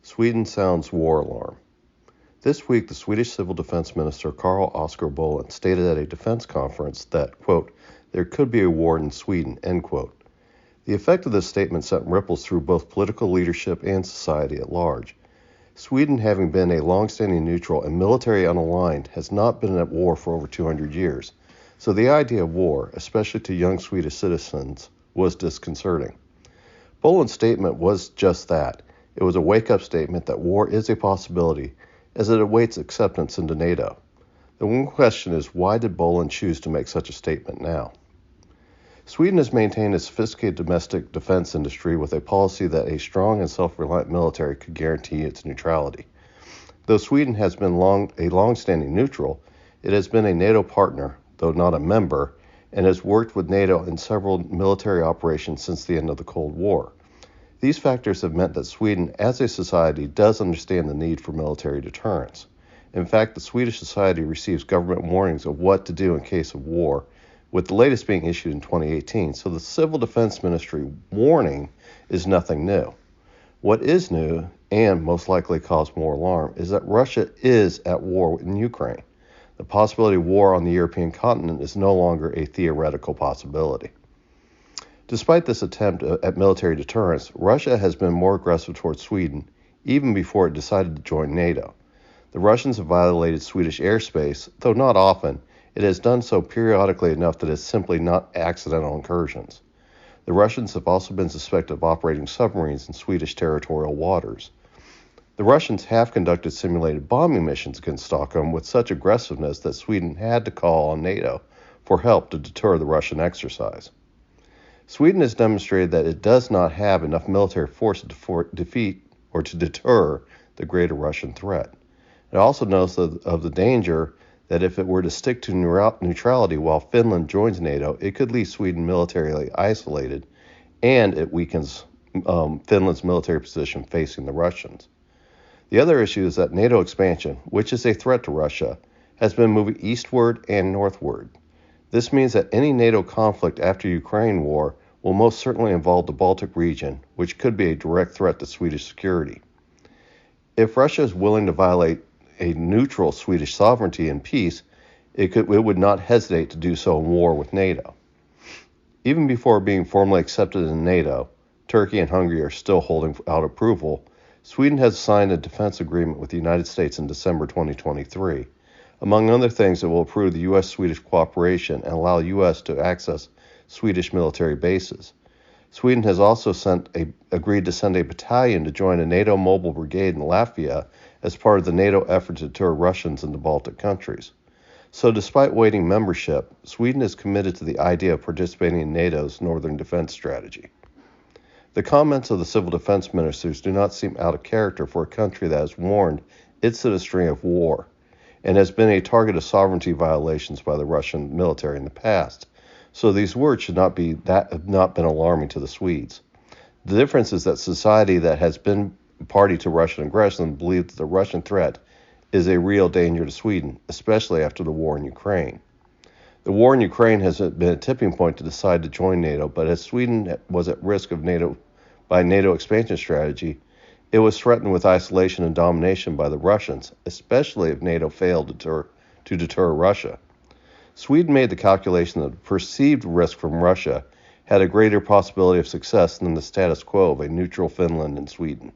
Sweden sounds war alarm. This week, the Swedish Civil Defense Minister Carl Oskar Bolin stated at a defense conference that, quote, there could be a war in Sweden, end quote. The effect of this statement sent ripples through both political leadership and society at large. Sweden, having been a long-standing neutral and military unaligned, has not been at war for over 200 years, so the idea of war, especially to young Swedish citizens, was disconcerting. Bolin's statement was just that. It was a wake-up statement that war is a possibility, as it awaits acceptance into NATO. The one question is, why did Bolin choose to make such a statement now? Sweden has maintained a sophisticated domestic defense industry with a policy that a strong and self-reliant military could guarantee its neutrality. Though Sweden has been a long-standing neutral, it has been a NATO partner, though not a member, and has worked with NATO in several military operations since the end of the Cold War. These factors have meant that Sweden, as a society, does understand the need for military deterrence. In fact, the Swedish society receives government warnings of what to do in case of war, with the latest being issued in 2018, so the Civil Defense Ministry warning is nothing new. What is new, and most likely cause more alarm, is that Russia is at war in Ukraine. The possibility of war on the European continent is no longer a theoretical possibility. Despite this attempt at military deterrence, Russia has been more aggressive towards Sweden even before it decided to join NATO. The Russians have violated Swedish airspace, though not often. It has done so periodically enough that it's simply not accidental incursions. The Russians have also been suspected of operating submarines in Swedish territorial waters. The Russians have conducted simulated bombing missions against Stockholm with such aggressiveness that Sweden had to call on NATO for help to deter the Russian exercise. Sweden has demonstrated that it does not have enough military force to defeat or to deter the greater Russian threat. It also knows of the danger that if it were to stick to neutrality while Finland joins NATO, it could leave Sweden militarily isolated, and it weakens Finland's military position facing the Russians. The other issue is that NATO expansion, which is a threat to Russia, has been moving eastward and northward. This means that any NATO conflict after Ukraine war will most certainly involve the Baltic region, which could be a direct threat to Swedish security. If Russia is willing to violate a neutral Swedish sovereignty in peace, it would not hesitate to do so in war with NATO. Even before being formally accepted in NATO, Turkey and Hungary are still holding out approval. Sweden has signed a defense agreement with the United States in December 2023. Among other things, it will approve the U.S.-Swedish cooperation and allow U.S. to access Swedish military bases. Sweden has also agreed to send a battalion to join a NATO mobile brigade in Latvia as part of the NATO effort to deter Russians in the Baltic countries. So despite waiting membership, Sweden is committed to the idea of participating in NATO's Northern Defense Strategy. The comments of the civil defense ministers do not seem out of character for a country that has warned its citizenry of war and has been a target of sovereignty violations by the Russian military in the past. So these words should not been alarming to the Swedes. The difference is that society that has been party to Russian aggression believes that the Russian threat is a real danger to Sweden, especially after the war in Ukraine. The war in Ukraine has been a tipping point to decide to join NATO, but as Sweden was at risk of NATO expansion strategy, it was threatened with isolation and domination by the Russians, especially if NATO failed to deter Russia. Sweden made the calculation that the perceived risk from Russia had a greater possibility of success than the status quo of a neutral Finland and Sweden.